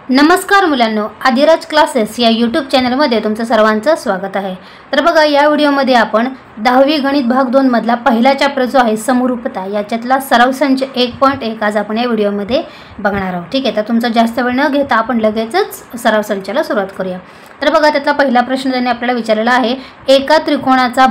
नमस्कार मुलांनो, आदिराज क्लासेस या यूट्यूब चॅनलमध्ये तुमचं सर्वांचं स्वागत आहे। तर बघा, या व्हिडिओमध्ये आपण 10वी गणित भाग 2 मधला पहिला चॅप्टर जो आहे समरूपता याच्यातला सराव संच 1.1 आज आपण या व्हिडिओमध्ये बघणार आहोत। ठीक आहे, तर तुमचा जास्त वेळ न घेता आपण लगेचच सराव संचाला सुरुवात करूया। तर बघा, त्यातला पहिला प्रश्न त्यांनी आपल्याला विचारलेला आहे, एका त्रिकोणाचा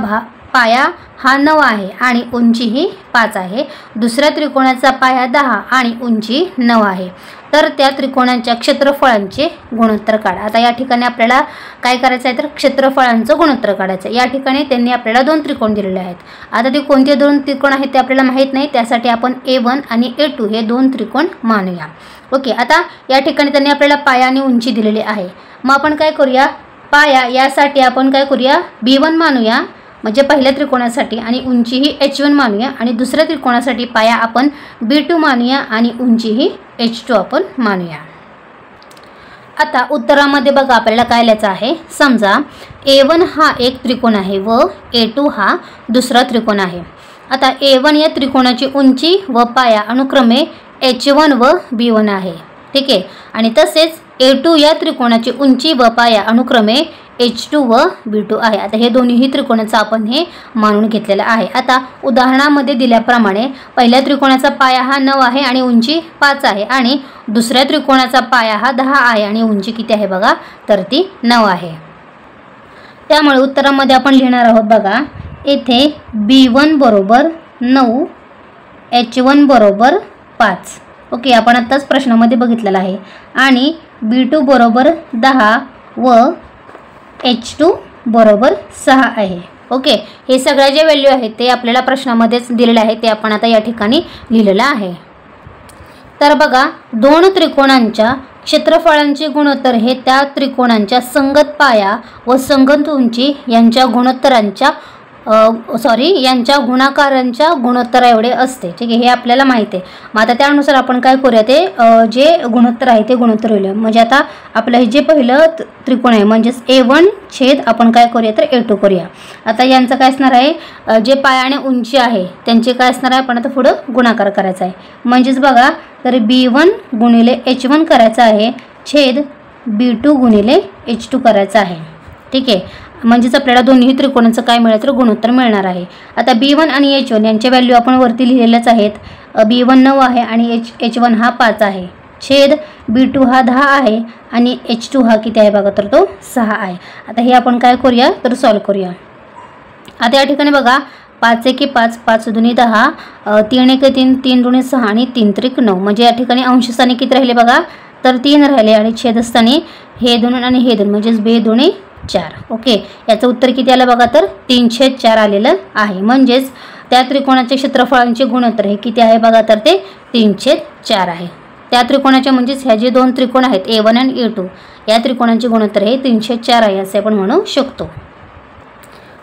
पाया हा 9 आहे आणि उंची ही 5 आहे। दुसऱ्या त्रिकोणाचा पाया 10 आणि उंची 9 आहे, तर त्या त्रिकोणांच्या क्षेत्रफळांचे गुणोत्तर काढा। आता या ठिकाणी आपल्याला काय करायचं आहे, तर क्षेत्रफळांचं गुणोत्तर काढायचं। या ठिकाणी त्यांनी आपल्याला दोन त्रिकोण दिलेले आहेत। आता ते कोणते दोन त्रिकोण आहेत ते आपल्याला माहित नाही, त्यासाठी आपण A1 आणि A2 हे दोन त्रिकोण मानूया। ओके, आता या ठिकाणी त्यांनी आपल्याला पाया आणि उंची दिलेली आहे। मग आपण काय करूया, पाया यासाठी आपण काय करूया, B1 मानूया म्हणजे पहिल्या त्रिकोणासाठी, आणि उंची ही H1 मानूया, आणि दुसऱ्या त्रिकोणासाठी पाया आपण B2 मानूया आणि उंची ही H2 आपण मानूया। आता उत्तरामध्ये बघा आपल्याला काय लिहायचं आहे, समजा A1 हा एक त्रिकोण आहे व A2 हा दुसरा त्रिकोण आहे। आता A1 या त्रिकोणाची उंची व पाया अनुक्रमे H1 व B1 आहे। ठीक आहे, आणि तसेच A2 या त्रिकोणाची उंची व पाया अनुक्रमे H2 व B2 आहे। आता हे दोन्ही त्रिकोणाचं आपण हे मानून घेतलेलं आहे। आता उदाहरणामध्ये दिल्याप्रमाणे पहिल्या त्रिकोणाचा पाया हा 9 आहे आणि उंची 5 आहे, आणि दुसऱ्या त्रिकोणाचा पाया हा 10 आहे आणि उंची किती आहे बघा, तर ती 9 आहे। त्यामुळे उत्तरामध्ये आपण लिहिणार आहोत बघा, येथे B1 बरोबर 9, H1 बरोबर 5। ओके, आपण आत्ताच प्रश्नामध्ये बघितलेला आहे, आणि B2 बरोबर 10 व H2 बरोबर 6 आहे। ओके, हे सगळ्या जे व्हॅल्यू आहेत ते आपल्याला प्रश्नामध्येच दिलेले आहे, ते आपण आता या ठिकाणी लिहिलेलं आहे। तर बघा, दोन त्रिकोणांच्या क्षेत्रफळांचे गुणोत्तर हे त्या त्रिकोणांच्या संगत पाया व संगत उंची यांच्या गुणोत्तरांच्या यांच्या गुणाकारांच्या गुणोत्तरा एवढे असते। ठीक आहे, हे आपल्याला माहिती आहे। मग आता त्यानुसार आपण काय करूया, ते जे गुणोत्तर आहे ते गुणोत्तर लिहूया। म्हणजे आता आपलं हे जे पहिलं त्रिकोण आहे म्हणजेच A1 छेद आपण काय करूया, तर A2 करूया। आता यांचं काय असणार आहे, जे पाया आणि उंची आहे त्यांचे काय असणार आहे, आपण आता पुढं गुणाकार करायचा आहे। म्हणजेच बघा, तर B1 गुणिले H1 करायचं आहे छेद B2 गुणिले H2 करायचं आहे। ठीक आहे, म्हणजेच आपल्याला दोन्ही त्रिकोणांचं काय मिळेल, तर गुणोत्तर मिळणार आहे। आता B1 आणि H1 यांचे व्हॅल्यू आपण वरती लिहिलेलेच आहेत। B1 9 आहे आणि H1 हा 5 आहे, छेद B2 हा 10 आहे आणि H2 हा किती आहे बघा, तर तो 6 आहे। आता हे आपण काय करूया, तर सॉल्व करूया। आता या ठिकाणी बघा, 5 1 5, 5 2 10, 3 1 3, 3 2 6 आणि 3 3 9, म्हणजे या ठिकाणी अंशस्थानी किती राहिले बघा, तर 3 राहिले, आणि छेदस्थानी हे 2 आणि हे 2 म्हणजेच 2 2 4। ओके, याचं उत्तर किती आलं बघा, तर 3/4 आलेलं आहे। म्हणजेच त्या त्रिकोणाच्या क्षेत्रफळांचे गुणोत्तर हे किती आहे बघा, तर ते 3/4 आहे। त्या त्रिकोणाचे म्हणजेच ह्या जे दोन त्रिकोण आहेत A1 आणि A2 या त्रिकोणांचे गुणोत्तर हे 3/4 आहे असे आपण म्हणू शकतो।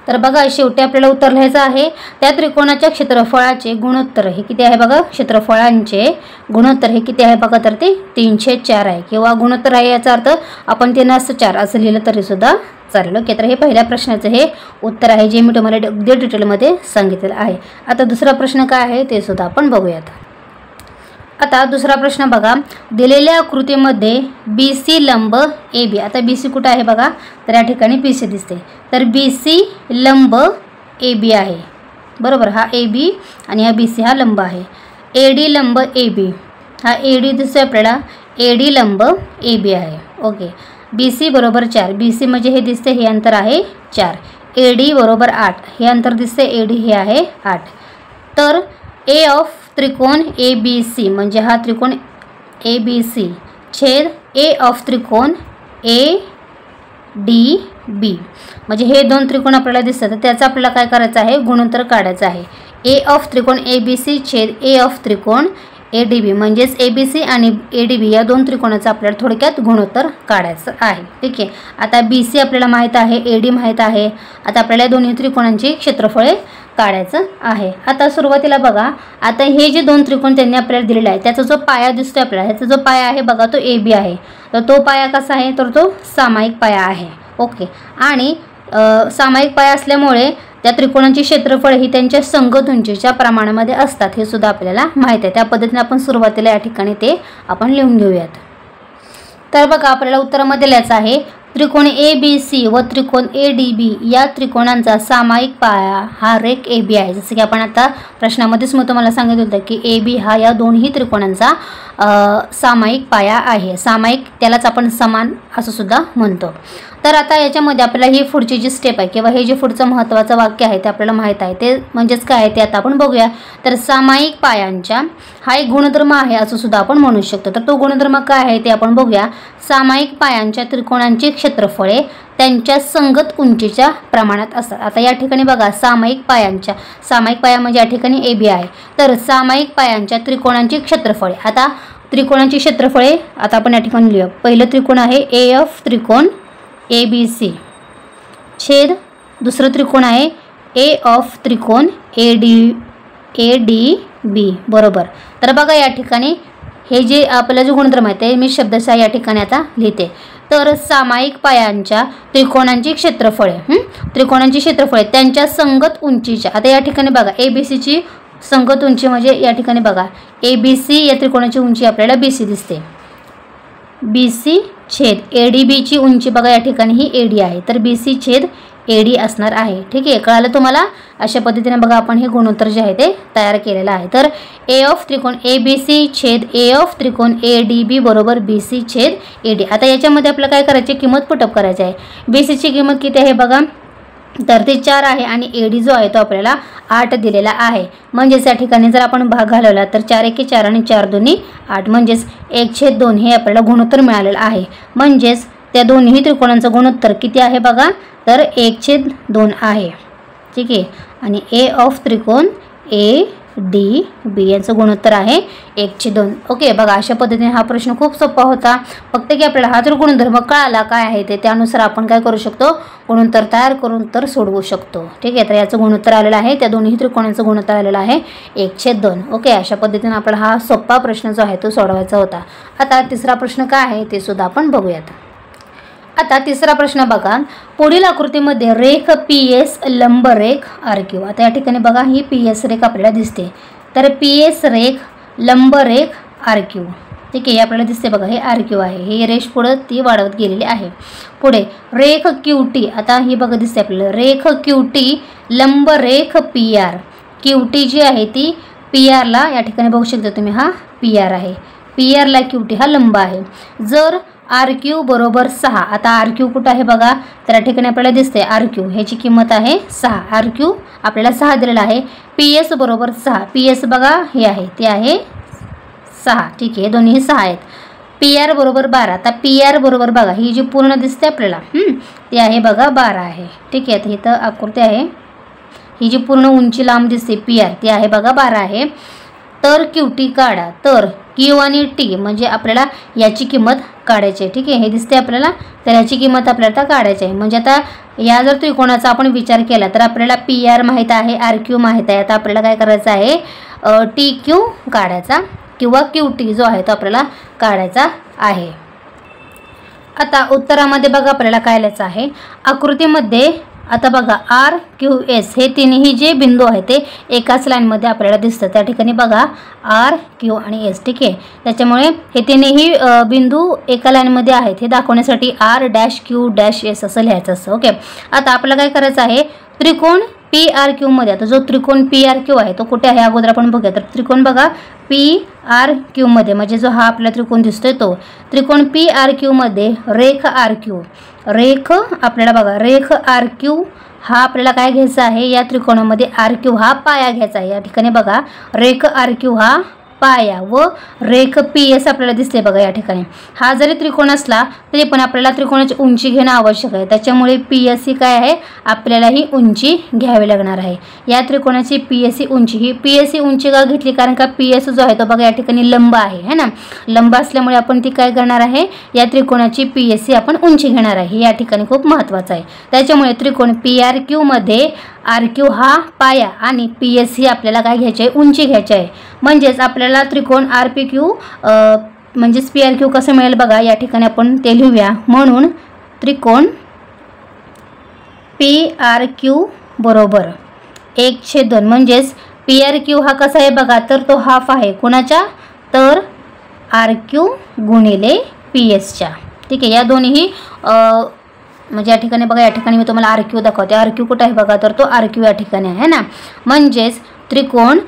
तर बघा, शेवटी आपल्याला उत्तर लिहायचं आहे, त्या त्रिकोणाच्या क्षेत्रफळाचे गुणोत्तर हे किती आहे बघा, क्षेत्रफळांचे गुणोत्तर हे किती आहे बघा, तर ते 3/4 आहे, किंवा गुणोत्तर आहे याचा अर्थ आपण ते नसतं 4 असं लिहिलं तरी सुद्धा चालेल। ओके, तर हे पहिल्या प्रश्नाचं हे उत्तर आहे, जे मी तुम्हाला अगदी डिटेलमध्ये सांगितलेलं आहे। आता दुसरा प्रश्न काय आहे ते सुद्धा आपण बघूयात। आता दुसरा प्रश्न बघा, दिलेल्या आकृतीमध्ये BC लंब AB, आता BC कुठं आहे बघा, तर या ठिकाणी BC दिसते, तर BC लंब AB आहे बरोबर, हा AB आणि हा BC हा लंब आहे। AD लंब AB, हा AD दिसतोय आपल्याला, AD लंब AB आहे। ओके, BC बरोबर 4, BC म्हणजे हे दिसते, हे अंतर आहे 4, AD बरोबर 8, हे अंतर दिसते, AD हे आहे 8। तर A ऑफ त्रिकोण ABC म्हणजे हा त्रिकोण ABC छेद A ऑफ त्रिकोण ADB, म्हणजे हे दोन त्रिकोण आपल्याला दिसतात, तर त्याचा आपल्याला काय करायचं आहे, गुणोत्तर काढायचं आहे। A ऑफ त्रिकोण ABC छेद A ऑफ त्रिकोण ADB, म्हणजेच ABC आणि ADB या दोन त्रिकोणाचं आपल्याला थोडक्यात गुणोत्तर काढायचं आहे। ठीक आहे, आता BC आपल्याला माहीत आहे, AD माहीत आहे, आता आपल्याला दोन्ही त्रिकोणांची क्षेत्रफळे काढायचं आहे। आता सुरुवातीला बघा, आता हे जे दोन त्रिकोण त्यांनी आपल्याला दिलेला आहे त्याचा जो पाया दिसतोय आपल्याला, ह्याचा जो पाया आहे बघा तो AB आहे, तर तो पाया कसा आहे, तर तो सामायिक पाया आहे। ओके, आणि सामायिक पाया असल्यामुळे त्या त्रिकोणांची क्षेत्रफळ ही त्यांच्या संगत उंचीच्या प्रमाणामध्ये असतात, हे सुद्धा आपल्याला माहिती आहे। त्या पद्धतीने आपण सुरुवातीला या ठिकाणी ते आपण लिहून घेऊयात। तर बघा आपल्याला उत्तरामध्ये लिहायचं आहे त्रिकोण ABC व त्रिकोण ADB या त्रिकोणांचा सामायिक पाया हा रेख AB आहे। जसं की आपण आता प्रश्नामध्येच मी तुम्हाला सांगितलं होतं की AB हा या दोन्ही त्रिकोणांचा सामायिक पाया आहे। सामायिक त्यालाच आपण समान असं सुद्धा म्हणतो। तर आता याच्यामध्ये आपल्याला ही पुढची जी स्टेप आहे किंवा हे जे पुढचं महत्त्वाचं वाक्य आहे ते आपल्याला माहीत आहे, ते म्हणजेच काय आहे ते आता आपण बघूया। तर सामायिक पायांच्या हा एक गुणधर्म आहे असं सुद्धा आपण म्हणू शकतो। तर तो गुणधर्म काय आहे ते आपण बघूया। सामायिक पायांच्या त्रिकोणांची क्षेत्रफळे त्यांच्या संगत उंचीच्या प्रमाणात असतात। आता या ठिकाणी बघा सामायिक पाया म्हणजे या ठिकाणी AB आहे। तर सामायिक पायांच्या त्रिकोणांची क्षेत्रफळे, आता त्रिकोणांची क्षेत्रफळे आता आपण या ठिकाणी लिहूया। पहिलं त्रिकोण आहे AF त्रिकोण ABC छेद दुसरं त्रिकोण आहे AF त्रिकोण ADB बरोबर। तर बघा या ठिकाणी हे जे आपल्याला जो गुणधर्म आहे ते मी शब्दशः या ठिकाणी आता लिहिते। तर सामायिक पायांच्या त्रिकोणांची क्षेत्रफळे त्यांच्या संगत उंचीच्या, आता या ठिकाणी बघा ABCची संगत उंची म्हणजे या ठिकाणी बघा ABC या त्रिकोणाची उंची आपल्याला BC दिसते, BC छेद ADBची उंची बघा या ठिकाणी ही AD आहे, तर BC छेद AD असणार आहे। ठीक आहे, कळालं तुम्हाला? अशा पद्धतीने बघा आपण हे गुणोत्तर जे आहे ते तयार केलेलं आहे। तर AF त्रिकोण ABC छेद AF त्रिकोण ADB बरोबर BC छेद AD। आता याच्यामध्ये आपल्याला काय करायचे, किंमत पुटअप करायची आहे। BC ची किंमत किती आहे बघा, तर ते 4 आहे आणि AD जो आहे तो आपल्याला 8 दिलेला आहे। म्हणजेच या ठिकाणी जर आपण भाग घालवला तर 4 एके 4 आणि 4 दोन्ही 8 म्हणजेच 1/2 हे आपल्याला गुणोत्तर मिळालेलं आहे। म्हणजेच त्या दोन्ही त्रिकोणांचं गुणोत्तर किती आहे बघा, तर 1/2 आहे। ठीक आहे, आणि AF त्रिकोण ADB यांचं गुणोत्तर आहे 1/2। ओके, बघा अशा पद्धतीने हा प्रश्न खूप सोपा होता। फक्त की आपल्याला हा जर गुणधर्म कळाला काय आहे ते त्यानुसार आपण काय करू शकतो, गुणोत्तर तयार करून तर सोडवू शकतो। ठीक आहे, तर याचं गुणोत्तर आलेलं आहे, त्या दोन्ही त्रिकोणांचं गुणोत्तर आलेलं आहे 1/2। ओके, अशा पद्धतीने आपल्याला हा सोपा प्रश्न जो आहे तो सोडवायचा होता। आता तिसरा प्रश्न काय आहे ते सुद्धा आपण बघूयात। आता तिसरा प्रश्न बघा, पुढील आकृतीमध्ये रेख PS लंबरेख RQ। आता या ठिकाणी बघा ही PS रेख आपल्याला दिसते, तर PS रेख लंबरेख RQ। ठीक आहे, आपल्याला दिसते बघा हे RQ आहे, हे रेष पुढे ती वाढवत गेलेली आहे। पुढे रेख QT, आता ही बघा दिसते आपल्याला रेख QT लंबरेख PR। QT जी आहे ती PR ला या ठिकाणी बघू शकता तुम्ही, हा PR आहे, PR ला QT हा लंब आहे। जर RQ बरोबर 6, आता RQ कुठं आहे बघा, तर या ठिकाणी आपल्याला दिसते RQ ह्याची किंमत आहे 6, RQ आपल्याला 6 दिलेला आहे। PS बरोबर 6, PS बघा हे आहे ते आहे 6। ठीक आहे, दोन्ही 6 आहेत। PR बरोबर 12, आता PR बरोबर बघा ही जी पूर्ण दिसते आपल्याला ती आहे बघा 12 आहे। ठीक आहे, तर इथं आकृती आहे, ही जी पूर्ण उंची लांब दिसते PR ती आहे बघा 12 आहे। तर QT काढा, तर Q आणि T म्हणजे आपल्याला याची किंमत काढायची आहे। ठीक आहे, हे दिसते आपल्याला, तर याची किंमत आपल्याला आता काढायची आहे। म्हणजे आता या जर त्रिकोणाचा आपण विचार केला तर आपल्याला PR माहीत आहे, RQ माहीत आहे, आता आपल्याला काय करायचं आहे TQ काढायचा किंवा QT जो आहे तो आपल्याला काढायचा आहे। आता उत्तरामध्ये बघा आपल्याला काय लिहायचं आहे, आकृतीमध्ये आता बघा RQS हे तिन्ही जे बिंदू आहेत ते एकाच लाईनमध्ये आपल्याला दिसतात। त्या ठिकाणी बघा RQ आणि S। ठीक आहे, त्याच्यामुळे हे तिन्ही बिंदू एका लाईनमध्ये आहेत हे दाखवण्यासाठी R-Q-S असं लिहायचं असतं। ओके, आता आपल्याला काय करायचं आहे, त्रिकोण PRQ मध्ये, आता जो त्रिकोण PRQ आहे तो कुठे आहे अगोदर आपण बघूया। तर त्रिकोण बघा PRQ मध्ये, म्हणजे जो हा आपला त्रिकोण दिसतोय तो त्रिकोण PRQ मध्ये रेख RQ, रेख आपल्याला बघा रेख RQ हा आपल्याला काय घ्यायचा आहे, या त्रिकोणामध्ये RQ हा पाया घ्यायचा आहे। या ठिकाणी बघा रेख RQ हा पाया व रेख PS आपल्याला दिसते बघा या ठिकाणी। हा जरी त्रिकोण असला तरी पण आपल्याला त्रिकोणाची उंची घेणं आवश्यक आहे, त्याच्यामुळे PS ही काय आहे आपल्याला ही उंची घ्यावी लागणार आहे। या त्रिकोणाची PS उंची, ही PS उंची का घेतली, कारण का PS जो आहे तो बघा या ठिकाणी लंब आहे, है ना, लंब असल्यामुळे आपण ती काय करणार आहे, या त्रिकोणाची PS आपण उंची घेणार आहे, या ठिकाणी खूप महत्त्वाचं आहे। त्याच्यामुळे त्रिकोण PRQ मध्ये RQ हा पाया आणि PS ही आपल्याला काय घ्यायची आहे, उंची घ्यायची आहे। म्हणजेच आपल्याला त्रिकोण RPQ म्हणजेच PRQ कसं मिळेल बघा, या ठिकाणी आपण ते लिहूया। म्हणून त्रिकोण PRQ बरोबर 1/2 म्हणजेच PRQ हा कसा आहे बघा, तर तो हाफ आहे कोणाच्या, तर RQ गुणिले PS च्या। ठीक आहे, या दोन्हीही म्हणजे या ठिकाणी बघा, या ठिकाणी मी तुम्हाला RQ दाखवते. RQ कुठे आहे बघा, तर तो RQ या ठिकाणी आहे ना. म्हणजेच त्रिकोण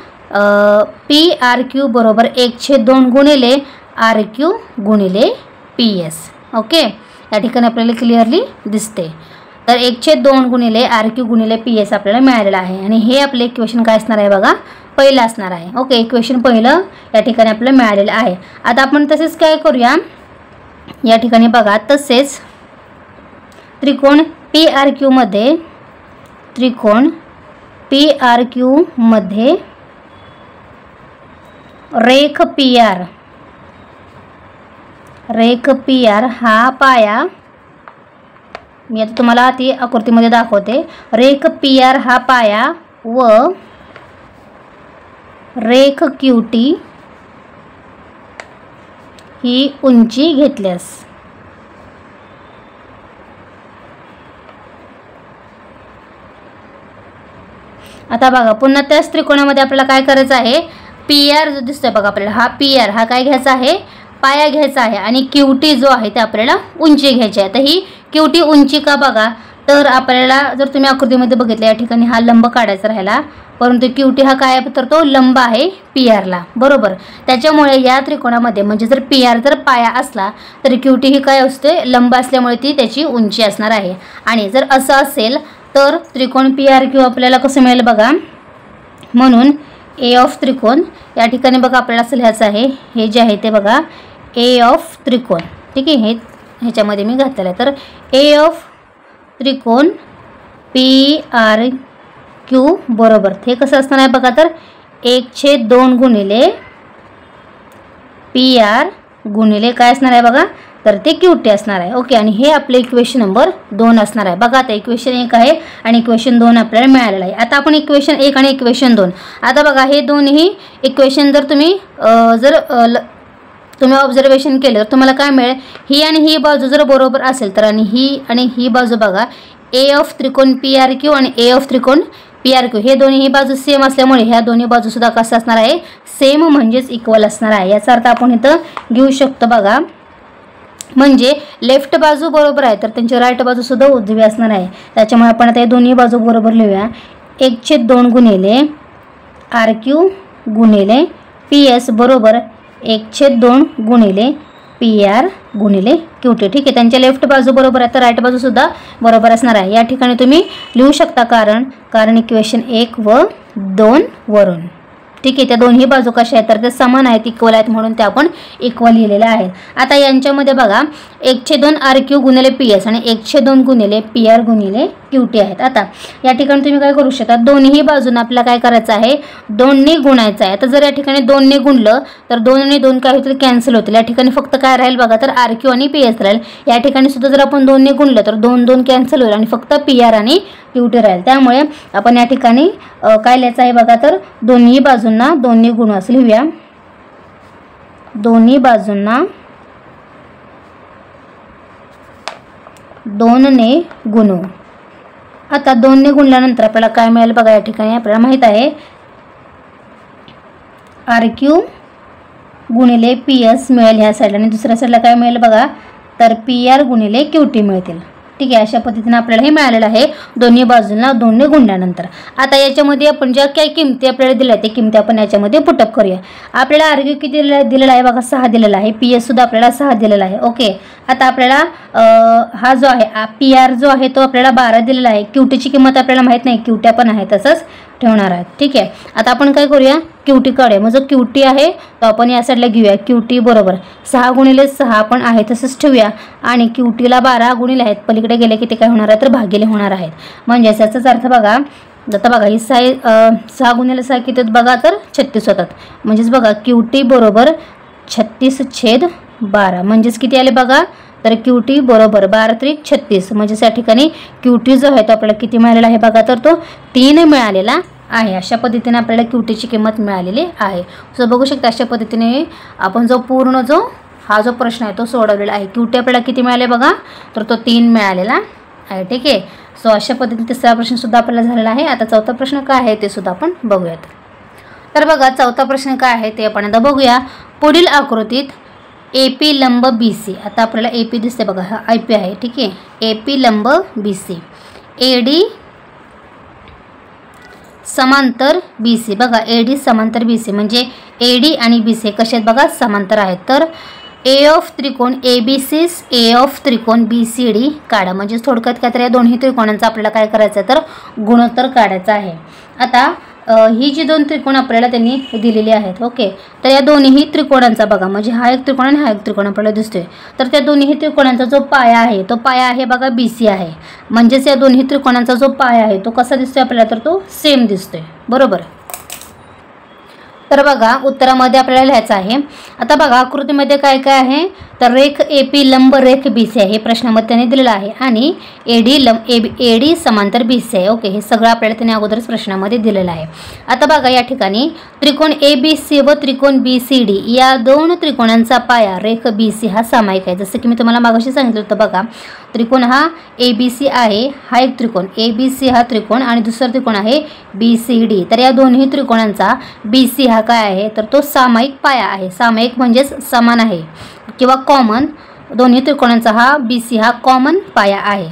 PRQ बरोबर 1/2 गुणिले RQ गुणिले PS. ओके, या ठिकाणी आपल्याला क्लिअरली दिसते. तर 1/2 गुणिले RQ गुणिले PS आपल्याला मिळालेलं आहे. आणि हे आपले इक्वेशन काय असणार आहे बघा, पहिलं असणार आहे. ओके, इक्वेशन पहिलं या ठिकाणी आपल्याला मिळालेलं आहे. आता आपण तसेच काय करूया, या ठिकाणी बघा, तसेच त्रिकोण PRQ मध्ये रेख PR हा पाया, मी आता तुम्हाला ती आकृतीमध्ये दाखवते. रेख PR हा पाया व रेख QT ही उंची घेतल्यास आता बघा, पुन्हा त्याच त्रिकोणामध्ये आपल्याला काय करायचं आहे, PR जो दिसतोय बघा आपल्याला, हा PR हा काय घ्यायचा आहे, पाया घ्यायचा आहे. आणि QT जो आहे ते आपल्याला उंची घ्यायची आहे. तर ही QT उंची का बघा, तर आपल्याला जर तुम्ही आकृतीमध्ये बघितलं, या ठिकाणी हा लंब काढायचा राहिला, परंतु QT हा काय आहे, तर तो लंब आहे PRला, बरोबर. त्याच्यामुळे या त्रिकोणामध्ये म्हणजे जर PR जर पाया असला तर QT ही काय असते, लंब असल्यामुळे ती त्याची उंची असणार आहे. आणि जर असं असेल तर त्रिकोण PRQ आपल्याला कसं मिळेल बघा, म्हणून A ऑफ त्रिकोण या ठिकाणी बघा आपल्याला असं लिहायचं आहे, हे जे आहे ते बघा A ऑफ त्रिकोण. ठीक आहे, हे ह्याच्यामध्ये मी घातलेलं आहे. तर A ऑफ त्रिकोण PRQ बरोबर ते कसं असणार आहे बघा, तर 1/2 गुणिले PR गुणिले काय असणार आहे बघा, तर ते QT असणार आहे. ओके, आणि हे आपले इक्वेशन नंबर 2 असणार आहे. बघा, आता इक्वेशन 1 आहे आणि इक्वेशन 2 आपल्याला मिळालेलं आहे. आता आपण इक्वेशन 1 आणि इक्वेशन 2, आता बघा हे दोन्ही इक्वेशन जर तुम्ही ऑब्झर्वेशन केलं तर तुम्हाला काय मिळेल, ही आणि ही बाजू जर बरोबर असेल तर आणि ही बाजू बघा, A ऑफ त्रिकोण PRQ आणि A ऑफ त्रिकोण PRQ हे दोन्ही बाजू सेम असल्यामुळे ह्या दोन्ही बाजू सुद्धा कसं असणार आहे, सेम म्हणजेच इक्वल असणार आहे. याचा अर्थ आपण इथं घेऊ शकतो बघा, म्हणजे लेफ्ट बाजू बरोबर आहे तर त्यांची राईट बाजू सुद्धा उजवी असणार आहे. त्याच्यामुळे आपण आता हे दोन्ही बाजू बरोबर लिहूया. 1/2 गुणिले RQ गुणिले PS बरोबर 1/2 गुणिले PR गुणिले QT. ठीक आहे, त्यांच्या लेफ्ट बाजू बरोबर आहे तर राईट बाजू सुद्धा बरोबर असणार आहे. या ठिकाणी तुम्ही लिहू शकता कारण इक्वेशन 1 व 2 वरून. ठीक आहे, त्या दोन्ही बाजू कशा आहेत तर ते समान आहेत, इक्वल आहेत, म्हणून ते आपण इक्वल लिहिलेले आहेत. आता यांच्यामध्ये बघा 1/2 RQ गुणिले PS आणि 1/2 गुणिले PR गुणिले QT आहेत. आता या ठिकाणी तुम्ही काय करू शकता, दोन्ही बाजूंना आपल्याला काय करायचं आहे, 2ने गुणायचं आहे. आता जर या ठिकाणी 2ने गुणलं तर 2 आणि 2 काय होतील, कॅन्सल होतील. या ठिकाणी फक्त काय राहील बघा, तर RQ आणि PS राहील. या ठिकाणी सुद्धा जर आपण 2ने गुणलं तर 2 कॅन्सल होईल आणि फक्त PR आणि QT राहील. त्यामुळे आपण या ठिकाणी काय लिहायचं आहे बघा, तर दोन्ही बाजूंना 2ने गुणू असं लिहूया. दोन्ही बाजूंना 2ने गुणू. आता 2ने गुणल्यानंतर आपल्याला काय मिळेल बघा, या ठिकाणी आपल्याला माहित आहे RQ गुणिले PS मिळेल ह्या साईडला आणि दुसऱ्या साईडला काय मिळेल बघा, तर PR गुणिले QT मिळतील. ठीक आहे, अशा पद्धतीने आपल्याला हे मिळालेलं आहे दोन्ही बाजूंना 2ने गुणल्यानंतर. आता याच्यामध्ये आपण ज्या काही किमती आपल्याला दिल्या आहेत ते किमती आपण याच्यामध्ये पुटअप करूया. आपल्याला RQ किती दिलेला आहे बघा, 6 दिलेला आहे. PS सुद्धा आपल्याला 6 दिलेला आहे. ओके, आता आपल्याला हा जो आहे PR जो आहे तो आपल्याला 12 दिलेला आहे. QTची किंमत आपल्याला माहीत नाही, QT पण आहे तसंच ठेवणार आहे. ठीक आहे, आता आपण काय करूया, QT काढूया. मग जो QT आहे तो आपण या साईडला घेऊया. QT बरोबर 6 गुणिले 6 आपण आहे तसंच ठेवूया आणि QTला 12 गुणिले आहेत, पलीकडे गेले की ते काय होणार आहे तर भागिले होणार आहेत. म्हणजे याचाच अर्थ बघा, आता बघा ही 6 गुणिले 6 किती बघा, तर 36 होतात. म्हणजेच बघा QT बरोबर 36/12 म्हणजेच किती आले बघा, तर QT बरोबर 12×36 म्हणजे या ठिकाणी QT जो आहे तो आपल्याला किती मिळालेला आहे बघा, तर तो 3 मिळालेला आहे. अशा पद्धतीने आपल्याला QTची किंमत मिळालेली आहे. सो बघू शकता अशा पद्धतीने आपण हा जो प्रश्न आहे तो सोडवलेला आहे. QT आपल्याला किती मिळाले बघा, तर तो 3 मिळालेला आहे. ठीक आहे, सो अशा पद्धतीने तिसरा प्रश्न सुद्धा आपल्याला झालेला आहे. आता चौथा प्रश्न काय आहे ते सुद्धा आपण बघूयात. तर बघा चौथा प्रश्न काय आहे ते आपण आता बघूया. पुढील आकृतीत AP लंब BC, आता आपल्याला AP दिसते बघा, हा IP आहे, ठीक आहे. AP लंब BC, AD समांतर BC, बघा AD समांतर BC म्हणजे AD आणि BC कसे आहेत बघा, समांतर आहेत. तर A ऑफ त्रिकोण ABC A ऑफ त्रिकोण BCD काढा. म्हणजे थोडक्यात काय तर या दोन्ही त्रिकोणांचा आपल्याला काय करायचं आहे तर गुणोत्तर काढायचा आहे. आता ही जी दोन त्रिकोण आपल्याला त्यांनी दिलेली आहेत, ओके, तर या दोन्ही त्रिकोणांचा बघा, म्हणजे हा एक त्रिकोण आणि हा एक त्रिकोण आपल्याला दिसतोय. तर त्या दोन्ही त्रिकोणांचा जो पाया आहे तो पाया आहे बघा BC आहे. म्हणजेच या दोन्ही त्रिकोणांचा जो पाया आहे तो कसा दिसतोय आपल्याला तर तो सेम दिसतोय, बरोबर. तर बघा उत्तरामध्ये आपल्याला लिहायचं आहे. आता बघा आकृतीमध्ये काय काय आहे तर रेख AP लंब रेख BC आहे, हे प्रश्नामध्ये त्यांनी दिलेलं आहे. आणि AD समांतर BC आहे, ओके, हे सगळं आपल्याला त्यांनी अगोदरच प्रश्नामध्ये दिलेलं आहे. आता बघा या ठिकाणी त्रिकोण ABC व त्रिकोण BCD या दोन त्रिकोणांचा पाया रेख BC हा सामायिक आहे. जसं की मी तुम्हाला मागाशी सांगितलं होतं बघा, त्रिकोण हा ABC आहे, हा एक त्रिकोण ABC हा त्रिकोण आणि दुसरा त्रिकोण आहे BCD. तर या दोन्ही त्रिकोणांचा BC हा काय आहे तर तो सामायिक पाया आहे. सामायिक म्हणजेच समान आहे किंवा कॉमन, दोन्ही त्रिकोणांचा हा BC हा कॉमन पाया आहे.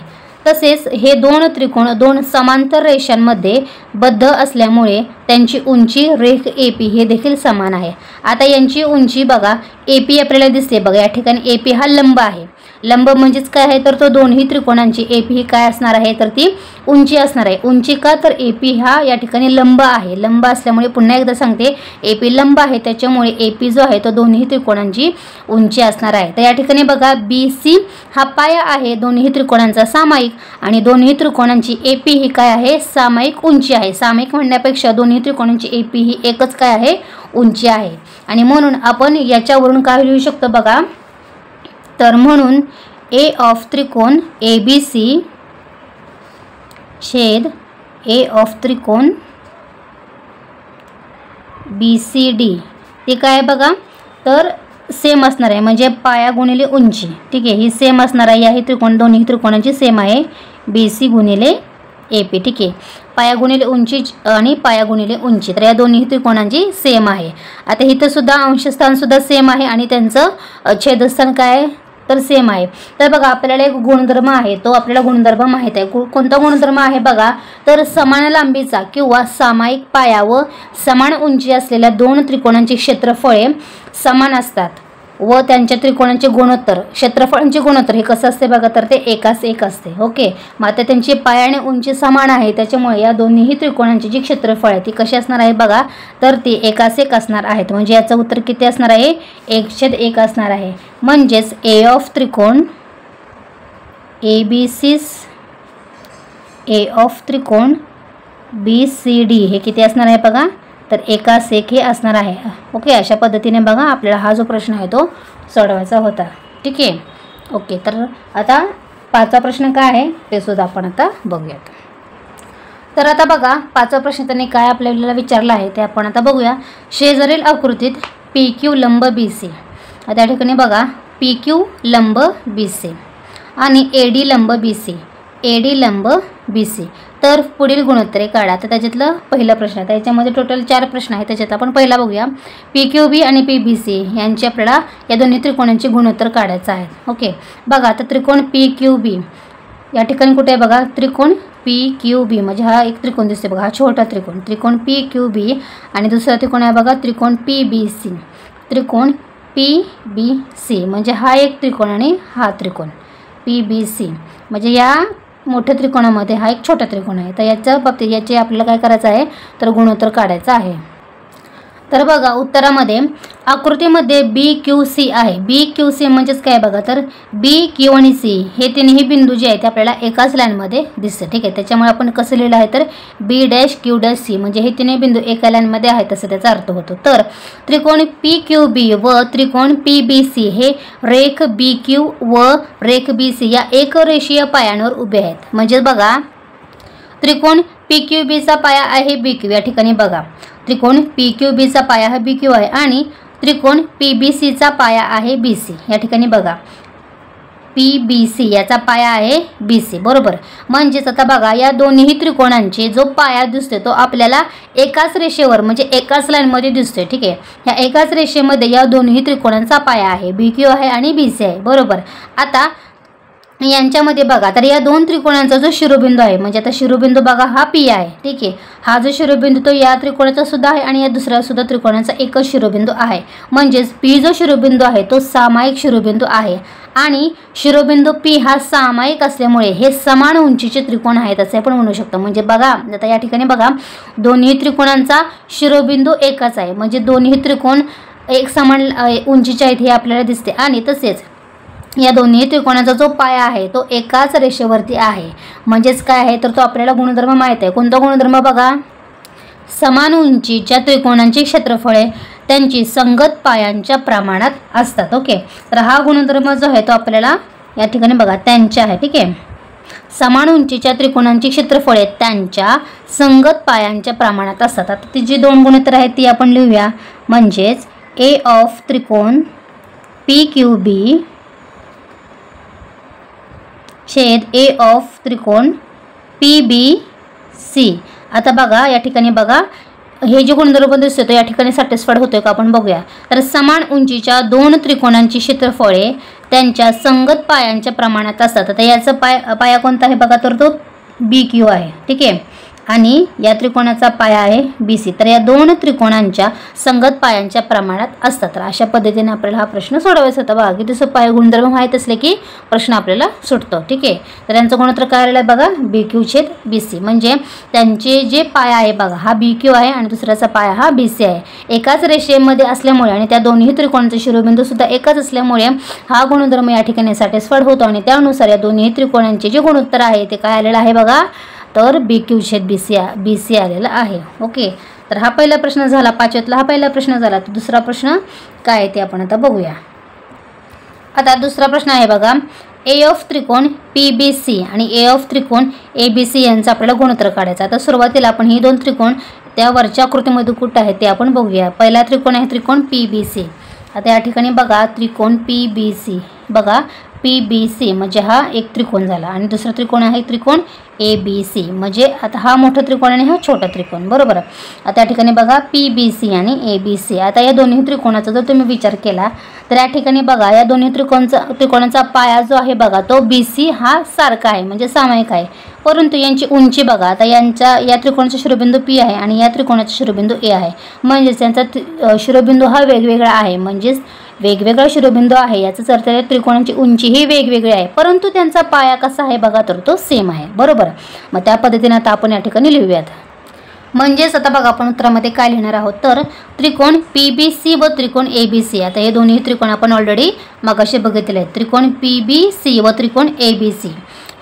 तसेच हे दोन त्रिकोण दोन समांतर रेषांमध्ये बद्ध असल्यामुळे त्यांची उंची रेख AP हे देखील समान आहे. आता यांची उंची बघा AP आपल्याला दिसते बघा, या ठिकाणी AP हा लंब आहे. लंब म्हणजेच काय आहे तर तो दोन्ही त्रिकोणांची AP ही काय असणार आहे तर ती उंची असणार आहे. उंची का तर AP हा या ठिकाणी लंब आहे. लंब असल्यामुळे पुन्हा एकदा सांगते AP लंब आहे, त्याच्यामुळे AP जो आहे तो दोन्ही त्रिकोणांची उंची असणार आहे. तर या ठिकाणी बघा BC हा पाया आहे दोन्ही त्रिकोणांचा सामायिक आणि दोन्ही त्रिकोणांची AP ही काय आहे सामायिक उंची आहे. सामायिक म्हणण्यापेक्षा दोन्ही त्रिकोणांची AP ही एकच काय आहे उंची आहे. आणि म्हणून आपण याच्यावरून काय लिहू शकतो बघा, तर म्हणून A ऑफ त्रिकोण ABC छेद A ऑफ त्रिकोण BCD ते काय बघा तर सेम असणार आहे, म्हणजे पाया गुणिले उंची, ठीक आहे, ही सेम असणार आहे. याही त्रिकोण दोन्ही त्रिकोणांची सेम आहे BC गुणिले AP, ठीक आहे. पाया गुणिले उंची आणि पाया गुणिले उंची, तर या दोन्ही त्रिकोणांची सेम आहे. आता इथं सुद्धा अंशस्थान सुद्धा सेम आहे आणि त्यांचं छेदस्थान काय तर सेम आहे. तर बघा आपल्याला एक गुणधर्म आहे, तो आपल्याला गुणधर्म माहीत आहे. कोणता गुणधर्म आहे बघा तर समान लांबीचा किंवा सामायिक पाया व समान उंची असलेल्या दोन त्रिकोणांची क्षेत्रफळे समान असतात व त्यांच्या त्रिकोणांचे गुणोत्तर क्षेत्रफळांचे गुणोत्तर हे कसं असते बघा तर ते एकास एक असते, ओके. मग आता त्यांची पाया आणि उंची समान आहे, त्याच्यामुळे या दोन्ही त्रिकोणांची जी क्षेत्रफळ आहे ती कशी असणार आहे बघा तर ती एकास एक असणार आहेत. म्हणजे याचं उत्तर किती असणार आहे 1/1 असणार आहे. म्हणजेच A ऑफ त्रिकोण ABC A ऑफ त्रिकोण BCD हे किती असणार आहे बघा तर एकास एक हे असणार आहे, ओके. अशा पद्धतीने बघा आपल्याला हा जो प्रश्न आहे तो सोडवायचा होता, ठीक आहे, ओके. तर आता पाचवा प्रश्न काय आहे ते सुद्धा आपण आता बघूयात. तर आता बघा पाचवा प्रश्न त्यांनी काय आपल्याला विचारला आहे ते आपण आता बघूया. शेजारील आकृतीत PQ लंब BC, आता या ठिकाणी बघा PQ लंब BC आणि AD लंब BC AD लंब BC, तर पुढील गुणोत्तरे काढा. तर त्याच्यातलं पहिला प्रश्न आहे, त्याच्यामध्ये टोटल 4 प्रश्न आहेत, त्याच्यात आपण पहिला बघूया. PQB आणि PBC यांची आपल्याला या दोन्ही त्रिकोणांची गुणोत्तर काढायचं आहे, ओके. बघा आता त्रिकोण PQB या ठिकाणी कुठे आहे बघा त्रिकोण PQB, म्हणजे हा एक त्रिकोण दिसते बघा, हा छोटा त्रिकोण PQB आणि दुसरा त्रिकोण आहे बघा त्रिकोण PBC. त्रिकोण PBC म्हणजे हा एक त्रिकोण आणि हा त्रिकोण PBC, म्हणजे या मोठ्या त्रिकोणामध्ये हा एक छोटा त्रिकोण आहे. तर याच्या बाबतीत याचे आपल्याला काय करायचं आहे तर गुणोत्तर काढायचं आहे. तर बघा उत्तरामध्ये आकृतीमध्ये BQC आहे. BQC म्हणजेच काय बघा तर BQ आणि C हे तिन्ही बिंदू जे आहेत ते आपल्याला एकाच लाईनमध्ये दिसते, ठीक आहे. त्याच्यामुळे आपण कसं लिहिलं आहे तर B'Q'C म्हणजे हे तिन्ही बिंदू एका लाईनमध्ये आहेत असं त्याचा अर्थ होतो. तर त्रिकोण PQB व त्रिकोण PBC हे रेख BQ व रेख BC या एकरेषीय पायांवर उभे आहेत. म्हणजे बघा त्रिकोण PQBचा पाया आहे BQ, या ठिकाणी बघा त्रिकोण PQBचा पाया हा BQ आहे आणि त्रिकोण PBCचा पाया आहे BC, या ठिकाणी बघा PBC याचा पाया आहे BC, बरोबर. म्हणजेच आता बघा या दोन्ही त्रिकोणांचे जो पाया दिसतोय तो आपल्याला एकाच रेषेवर म्हणजे एकाच लाईनमध्ये दिसतोय. ठीक आहे, ह्या एकाच रेषेमध्ये या दोन्ही त्रिकोणांचा पाया आहे, BQ आहे आणि BC आहे, बरोबर. आता यांच्यामध्ये बघा तर या दोन त्रिकोणांचा जो शिरोबिंदू आहे म्हणजे आता शिरोबिंदू बघा हा P आहे. ठीक आहे, हा जो शिरोबिंदू तो या त्रिकोणाचा सुद्धा आहे आणि या दुसऱ्या सुद्धा त्रिकोणाचा एकच शिरोबिंदू आहे. म्हणजेच P जो शिरोबिंदू आहे तो सामायिक शिरोबिंदू आहे आणि शिरोबिंदू P हा सामायिक असल्यामुळे हे समान उंचीचे त्रिकोण आहेत असे आपण म्हणू शकतो. म्हणजे बघा आता या ठिकाणी बघा दोन्ही त्रिकोणांचा शिरोबिंदू एकच आहे म्हणजे दोन्ही त्रिकोण एक समान उंचीचे आहेत हे आपल्याला दिसते. आणि तसेच या दोन्ही त्रिकोणाचा जो पाया आहे तो एकाच रेषेवरती आहे. म्हणजेच काय आहे तर तो आपल्याला गुणधर्म माहित आहे. कोणता गुणधर्म बघा, समान उंचीच्या त्रिकोणांची क्षेत्रफळे त्यांची संगत पायांच्या प्रमाणात असतात. ओके, तर हा गुणधर्म जो आहे तो आपल्याला या ठिकाणी बघा त्यांच्या आहे. ठीक आहे, समान उंचीच्या त्रिकोणांची क्षेत्रफळे त्यांच्या संगत पायांच्या प्रमाणात असतात. आता ती जी दोन गुणोत्तर आहेत ती आपण लिहूया. म्हणजेच A ऑफ त्रिकोण PQB छेद A ऑफ त्रिकोण PBC. आता बघा या ठिकाणी बघा हे जे गुणधर्म दिसतो तो या ठिकाणी सॅटिस्फाईड होतोय का आपण बघूया. तर समान उंचीच्या दोन त्रिकोणांची क्षेत्रफळे त्यांच्या संगत पायांच्या प्रमाणात असतात. आता याचा पाया कोणता आहे बघा तर तो BQ आहे. ठीक आहे, आणि या त्रिकोणाचा पाया आहे BC. तर या दोन त्रिकोणांच्या संगत पायांच्या प्रमाणात असतात. तर अशा पद्धतीने आपल्याला हा प्रश्न सोडवायचा होता. बघा किती सोपा आहे, गुणधर्म माहीत असले की प्रश्न आपल्याला सुटतो. ठीक आहे, तर यांचं गुणोत्तर काय आलेलं आहे बघा BQ छेद BC. म्हणजे त्यांचे जे पाया आहे बघा हा BQ आहे आणि दुसऱ्याचा पाया हा BC आहे. एकाच रेषेमध्ये असल्यामुळे आणि त्या दोन्ही त्रिकोणाचे शिरोबिंदू सुद्धा एकच असल्यामुळे हा गुणधर्म या ठिकाणी सॅटिस्फाईड होतो आणि त्यानुसार या दोन्ही त्रिकोणांचे जे गुणोत्तर आहे ते काय आलेलं आहे बघा तर BQ छेद BC आलेला आहे. ओके, तर हा पहिला प्रश्न झाला, पाचव्यातला हा पहिला प्रश्न झाला. तर दुसरा प्रश्न काय आहे ते आपण आता बघूया. आता दुसरा प्रश्न आहे बघा, A ऑफ त्रिकोण PBC आणि A ऑफ त्रिकोण ABC यांचा आपल्याला गुणोत्तर काढायचा. आता सुरुवातीला आपण ही दोन त्रिकोण त्या वरच्या आकृतीमध्ये कुठं आहे ते आपण बघूया. पहिला त्रिकोण आहे त्रिकोण PBC. आता या ठिकाणी बघा त्रिकोण PBC बघा PBC म्हणजे हा एक त्रिकोण झाला आणि दुसरा त्रिकोण आहे त्रिकोण ABC म्हणजे आता हा मोठा त्रिकोण आणि हा छोटा त्रिकोण, बरोबर. आता या ठिकाणी बघा PBC आणि ABC. आता या दोन्ही त्रिकोणाचा जर तुम्ही विचार केला तर या ठिकाणी बघा या दोन्ही त्रिकोणाचा पाया जो आहे बघा तो BC हा सारखा आहे म्हणजे सामायिक आहे. परंतु यांची उंची बघा आता या त्रिकोणाचा शिरोबिंदू P आहे आणि या त्रिकोणाचा शिरोबिंदू A आहे. म्हणजेच त्यांचा शिरोबिंदू हा वेगवेगळा आहे. म्हणजेच वेगवेगळा शिरोबिंदू आहे याचाच अर्थ त्रिकोणाची उंची ही वेगवेगळी आहे परंतु त्यांचा पाया कसा आहे बघा तर तो सेम आहे, बरोबर. मग त्या पद्धतीने आता आपण या ठिकाणी लिहूयात. म्हणजेच आता बघा आपण उत्तरामध्ये काय लिहिणार आहोत तर त्रिकोण PBC व त्रिकोण ABC. आता हे दोन्ही त्रिकोण आपण ऑलरेडी मगाशी बघितले आहेत, त्रिकोण PBC व त्रिकोण ABC.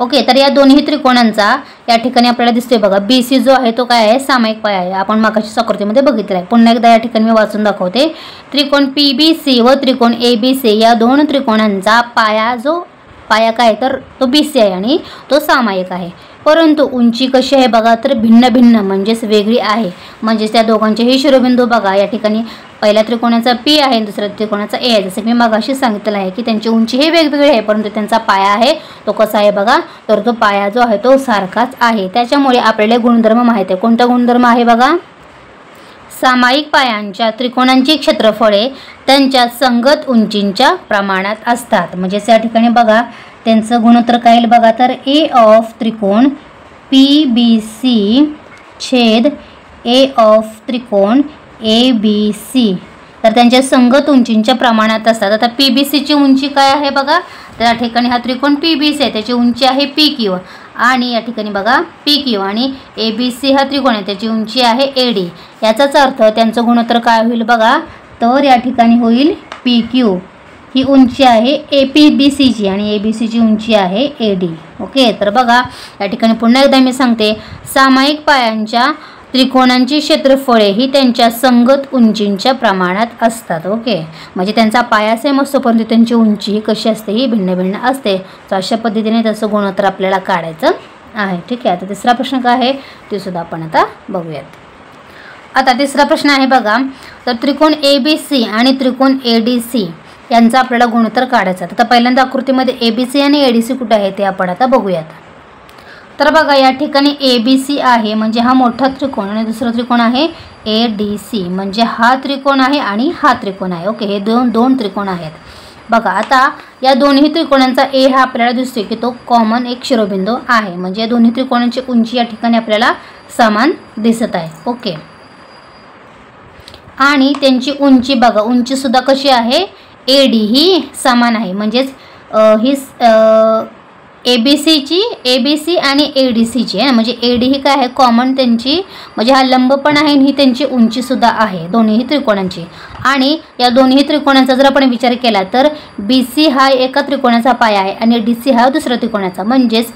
ओके, तर या दोन्ही त्रिकोणांचा या ठिकाणी आपल्याला दिसतोय बघा BC जो आहे तो काय आहे सामायिक पाया आहे. आपण मगाशी आकृतीमध्ये बघितलं आहे. पुन्हा एकदा या ठिकाणी मी वाचून दाखवते. त्रिकोण PBC व त्रिकोण ABC या दोन त्रिकोणांचा पाया काय तर तो BC आहे आणि तो सामायिक आहे. परंतु उंची कशी आहे बघा तर भिन्न भिन्न म्हणजेच वेगळी आहे. म्हणजेच त्या दोघांचेही शिरोबिंदू बघा या ठिकाणी पहिल्या त्रिकोणाचा P आहे आणि दुसऱ्या त्रिकोणाचा A आहे. जसं मी मगाशी सांगितलं आहे की त्यांची उंची ही वेगवेगळी आहे परंतु त्यांचा पाया आहे तो कसा आहे बघा तर तो पाया जो आहे तो सारखाच आहे. त्याच्यामुळे आपल्याला गुणधर्म माहित आहे. कोणता गुणधर्म आहे बघा, सामायिक पायांच्या त्रिकोणांची क्षेत्रफळे त्यांच्या संगत उंचींच्या प्रमाणात असतात. म्हणजे या ठिकाणी बघा त्यांचं गुणोत्तर काय येईल बघा तर A ऑफ त्रिकोण PBC छेद A ऑफ त्रिकोण ABC. तर त्यांच्या संगत उंचींच्या प्रमाणात असतात. आता PBCची उंची काय आहे बघा तर या ठिकाणी हा त्रिकोण PBC आहे त्याची उंची आहे PQ आणि या ठिकाणी बघा PQ आणि ABC हा त्रिकोण आहे त्याची उंची आहे AD. याचाच अर्थ त्यांचं गुणोत्तर काय होईल बघा तर या ठिकाणी होईल PQ ही उंची आहे PBCची आणि ABCची उंची आहे AD. ओके, तर बघा या ठिकाणी पुन्हा एकदा मी सांगते सामायिक पायांच्या त्रिकोणांची क्षेत्रफळे ही त्यांच्या संगत उंचींच्या प्रमाणात असतात. ओके, म्हणजे त्यांचा पाया सेम असतो परंतु त्यांची उंची कशी असते ही भिन्न भिन्न असते. तर अशा पद्धतीने त्याचं गुणोत्तर आपल्याला काढायचं आहे. ठीक आहे, आता तिसरा प्रश्न काय आहे ते सुद्धा आपण आता बघूयात. आता तिसरा प्रश्न आहे बघा तर त्रिकोण ABC आणि त्रिकोण ADC यांचा आपल्याला गुणोत्तर काढायचा. तर पहिल्यांदा आकृतीमध्ये ABC आणि ADC कुठे आहे ते आपण आता बघूयात. तर बघा या ठिकाणी ABC आहे म्हणजे हा मोठा त्रिकोण आणि दुसरा त्रिकोण आहे ADC म्हणजे हा त्रिकोण आहे आणि हा त्रिकोण आहे. ओके, हे दोन त्रिकोण आहेत. बघा आता या दोन्ही त्रिकोणांचा A हा आपल्याला दिसतोय की तो कॉमन एक शिरोबिंदू आहे म्हणजे या दोन्ही त्रिकोणांची उंची या ठिकाणी आपल्याला समान दिसत आहे. ओके, आणि त्यांची उंची बघा, उंची सुद्धा कशी आहे, AD ही समान आहे म्हणजेच ही ABC आणि ADCची आहे म्हणजे AD ही काय आहे कॉमन त्यांची म्हणजे हा लंब पण आहे आणि ही त्यांची उंची सुद्धा आहे दोन्ही त्रिकोणांची. आणि या दोन्ही त्रिकोणांचा जर आपण विचार केला तर BC हा एका त्रिकोणाचा पाया आहे आणि DC हा दुसऱ्या त्रिकोणाचा म्हणजेच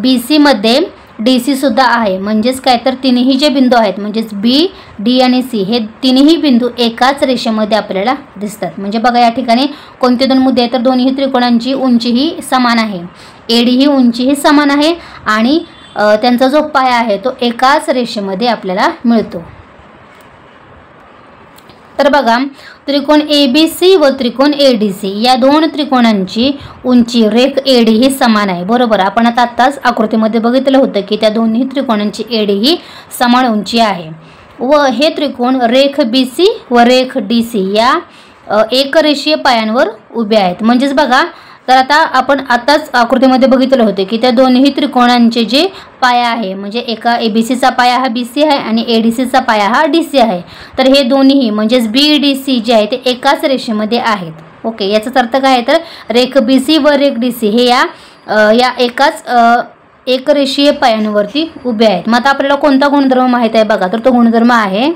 BC मध्ये DC सुद्धा आहे म्हणजेच काय तर तिन्ही जे बिंदू आहेत म्हणजेच B, D आणि C हे तिन्ही बिंदू एकाच रेषेमध्ये आपल्याला दिसतात. म्हणजे बघा या ठिकाणी कोणते दोन मुद्दे आहेत तर दोन्ही त्रिकोणांची उंची ही समान आहे, AD ही उंची ही समान आहे आणि त्यांचा जो पाया आहे तो एकाच रेषेमध्ये आपल्याला मिळतो. तर बघा त्रिकोण ABC व त्रिकोण ADC या दोन त्रिकोणांची उंची रेख AD ही समान आहे. बरोबर, आपण आताच आकृतीमध्ये बघितलं होतं की त्या दोन्ही त्रिकोणांची AD ही समान उंची आहे व हे त्रिकोण रेख BC व रेख DC या एकरेषीय पायांवर उभे आहेत. म्हणजेच बघा तर आता आपण आताच आकृतीमध्ये बघितलं होतं की त्या दोन्ही त्रिकोणांचे जे पाया आहे म्हणजे एका ABCचा पाया हा BC आहे आणि ADCचा पाया हा DC आहे. तर हे दोन्ही म्हणजेच BDC जे आहे ते एकाच रेषेमध्ये आहेत. ओके, याचाच अर्थ काय आहे तर रेख BC व रेख DC हे या एकाच एकरेषीय पायांवरती उभे आहेत. मग आता आपल्याला कोणता गुणधर्म माहीत आहे बघा, तर तो गुणधर्म आहे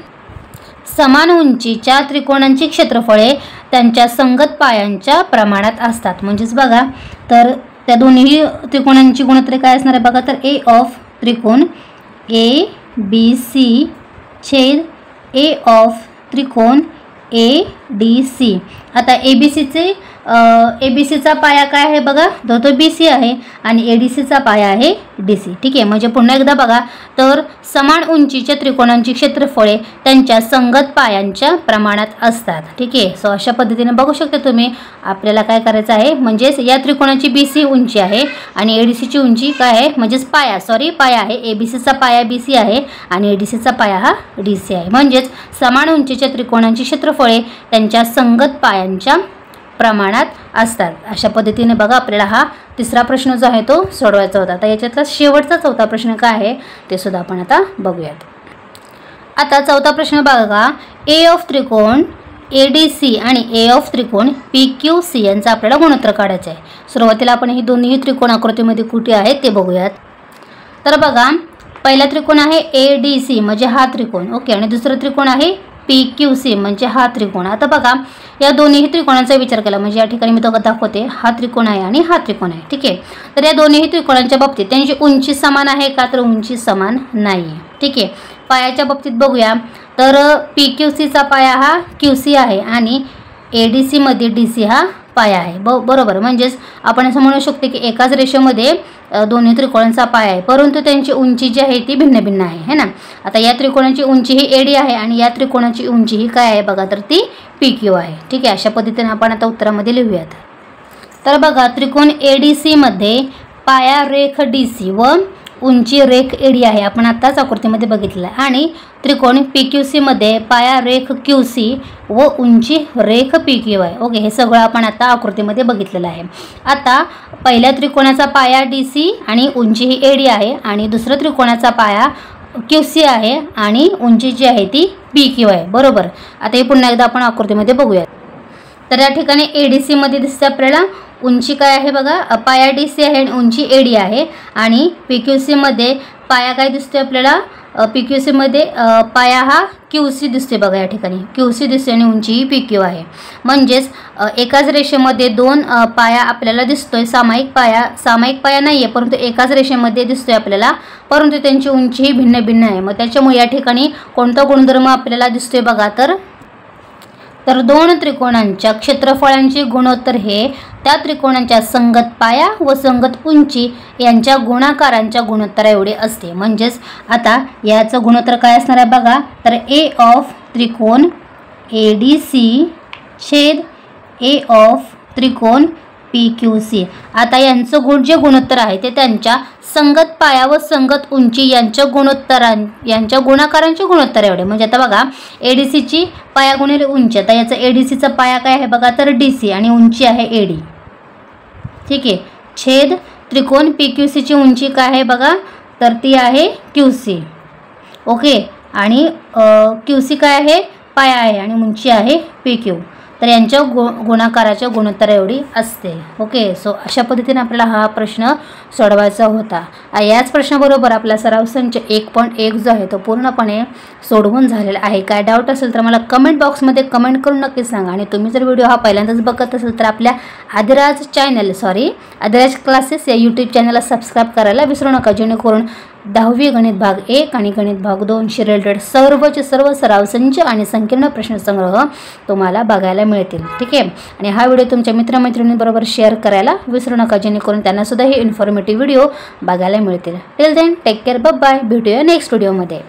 समान उंचीच्या त्रिकोणांची क्षेत्रफळे त्यांच्या संगत पायांच्या प्रमाणात असतात. म्हणजेच बघा तर त्या दोन्ही त्रिकोणांची गुणोत्तरे काय असणार आहे बघा, तर A ऑफ त्रिकोण ABC छेद A ऑफ त्रिकोण ADC. आता ABCचा पाया काय आहे बघा, तो BC आहे आणि ADCचा पाया आहे DC. ठीक आहे, म्हणजे पुन्हा एकदा बघा तर समान उंचीच्या त्रिकोणांची क्षेत्रफळे त्यांच्या संगत पायांच्या प्रमाणात असतात. ठीक आहे, सो अशा पद्धतीने बघू शकता तुम्ही. आपल्याला काय करायचं आहे म्हणजेच या त्रिकोणाची BC उंची आहे आणि ADCची उंची काय आहे म्हणजेच पाया आहे. ABCचा पाया BC आहे आणि ADCचा पाया हा DC आहे. म्हणजेच समान उंचीच्या त्रिकोणांची क्षेत्रफळे त्यांच्या संगत पायांच्या प्रमाणात असतात. अशा पद्धतीने बघा आपल्याला हा तिसरा प्रश्न जो आहे तो सोडवायचा होता. आता याच्यातला शेवटचा चौथा प्रश्न काय आहे ते सुद्धा आपण आता बघूयात. आता चौथा प्रश्न बघा, A ऑफ त्रिकोण ADC आणि A ऑफ त्रिकोण PQC यांचा आपल्याला गुणोत्तर काढायचा आहे. सुरुवातीला आपण ही दोन्ही त्रिकोण आकृतीमध्ये कुठे आहेत ते बघूयात. तर बघा पहिला त्रिकोण आहे ADC म्हणजे हा त्रिकोण. ओके, आणि दुसरा त्रिकोण आहे PQC म्हणजे हा त्रिकोण. आता बघा या दोन्ही त्रिकोणांचा विचार केला म्हणजे या ठिकाणी मी तो दाखवते, हा त्रिकोण आहे आणि हा त्रिकोण आहे. ठीक आहे, तर या दोन्ही त्रिकोणांच्या बाबतीत त्यांची उंची समान आहे का, तर उंची समान नाही आहे. ठीक आहे, पायाच्या बाबतीत बघूया तर PQCचा पाया हा QC आहे आणि ADC मध्ये DC हा पाया आहे. बरोबर, म्हणजेच आपण असं म्हणू शकतो की एकाच रेषेमध्ये दोन्ही त्रिकोणांचा पाया आहे परंतु त्यांची उंची जी आहे ती भिन्न भिन्न आहे है ना. आता या त्रिकोणाची उंची ही AD आहे आणि या त्रिकोणाची उंची ही काय आहे बघा, तर ती PQ आहे. ठीक आहे, अशा पद्धतीने आपण आता उत्तरामध्ये लिहूयात. तर बघा त्रिकोण ADC मध्ये पाया रेख DC व उंची रेख AD आहे, आपण आताच आकृतीमध्ये बघितलं आहे. आणि त्रिकोण PQC मध्ये पाया रेख QC व उंची रेख PQ आहे. ओके, हे सगळं आपण आता आकृतीमध्ये बघितलेलं आहे. आता पहिल्या त्रिकोणाचा पाया DC आणि उंची ही AD आहे आणि दुसऱ्या त्रिकोणाचा पाया QC आहे आणि उंची जी आहे ती PQ आहे. बरोबर, आता हे पुन्हा एकदा आपण आकृतीमध्ये बघूया. तर या ठिकाणी ADC मध्ये दिसते आपल्याला उंची काय आहे बघा, पाया DC आहे आणि उंची AD आहे आणि PQC मध्ये पाया काय दिसतोय आपल्याला, PQC मध्ये पाया हा QC दिसतोय बघा, या ठिकाणी QC दिसते आणि उंची ही PQ आहे. म्हणजेच एकाच रेषेमध्ये दोन पाया आपल्याला दिसतोय, सामायिक पाया नाही आहे परंतु एकाच रेषेमध्ये दिसतोय आपल्याला, परंतु त्यांची उंची ही भिन्न भिन्न आहे. मग त्याच्यामुळे या ठिकाणी कोणता गुणधर्म आपल्याला दिसतोय बघा, तर दोन त्रिकोणांच्या क्षेत्रफळांचे गुणोत्तर हे त्या त्रिकोणांच्या संगत पाया व संगत उंची यांच्या गुणाकारांच्या गुणोत्तरा एवढे असते. म्हणजेच आता याचं गुणोत्तर काय असणार आहे बघा, तर A ऑफ त्रिकोण ADC छेद ए ऑफ त्रिकोण PQC। आता यांचं जे गुणोत्तर आहे ते त्यांच्या संगत पाया व संगत उंची यांच्या गुणाकारांचे गुणोत्तर एवढे। म्हणजे आता बघा ADCची पाया गुणिले उंची, आता याचा ADCचा पाया काय आहे बघा तर DC आणि उंची आहे AD, ठीक आहे, छेद त्रिकोण PQCची उंची काय आहे बघा तर ती आहे QC, ओके, आणि QC काय आहे पाया आहे आणि उंची आहे PQ, तर यांच्या गुणाकाराच्या गुणोत्तर एवढी असते, ओके। सो अशा पद्धतीने आपल्याला हा प्रश्न सोडवायचा होता। याच प्रश्नाबरोबर आपला सराव संच 1.1 जो आहे तो पूर्णपणे सोडवून झालेला आहे। काय डाऊट असेल तर मला कमेंट बॉक्समध्ये कमेंट करून नक्की सांगा, आणि तुम्ही जर व्हिडिओ हा पहिल्यांदाच बघत असेल तर आपल्या आदिराज क्लासेस या यूट्यूब चॅनलला सबस्क्राईब करायला विसरू नका, जेणेकरून 10वी गणित भाग 1 आणि गणित भाग 2 रिलेटेड सर्व सराव संच आणि संकीर्ण प्रश्नसंग्रह तुम्हाला बघायला मिळतील, ठीक आहे। आणि हा व्हिडिओ तुमच्या मित्रमैत्रिणींबरोबर शेअर करायला विसरू नका, जेणेकरून त्यांना सुद्धा हे इन्फॉर्मेटिव्ह व्हिडिओ बघायला मिळतील। Till then take care, bye bye, भेटूया नेक्स्ट व्हिडिओमध्ये।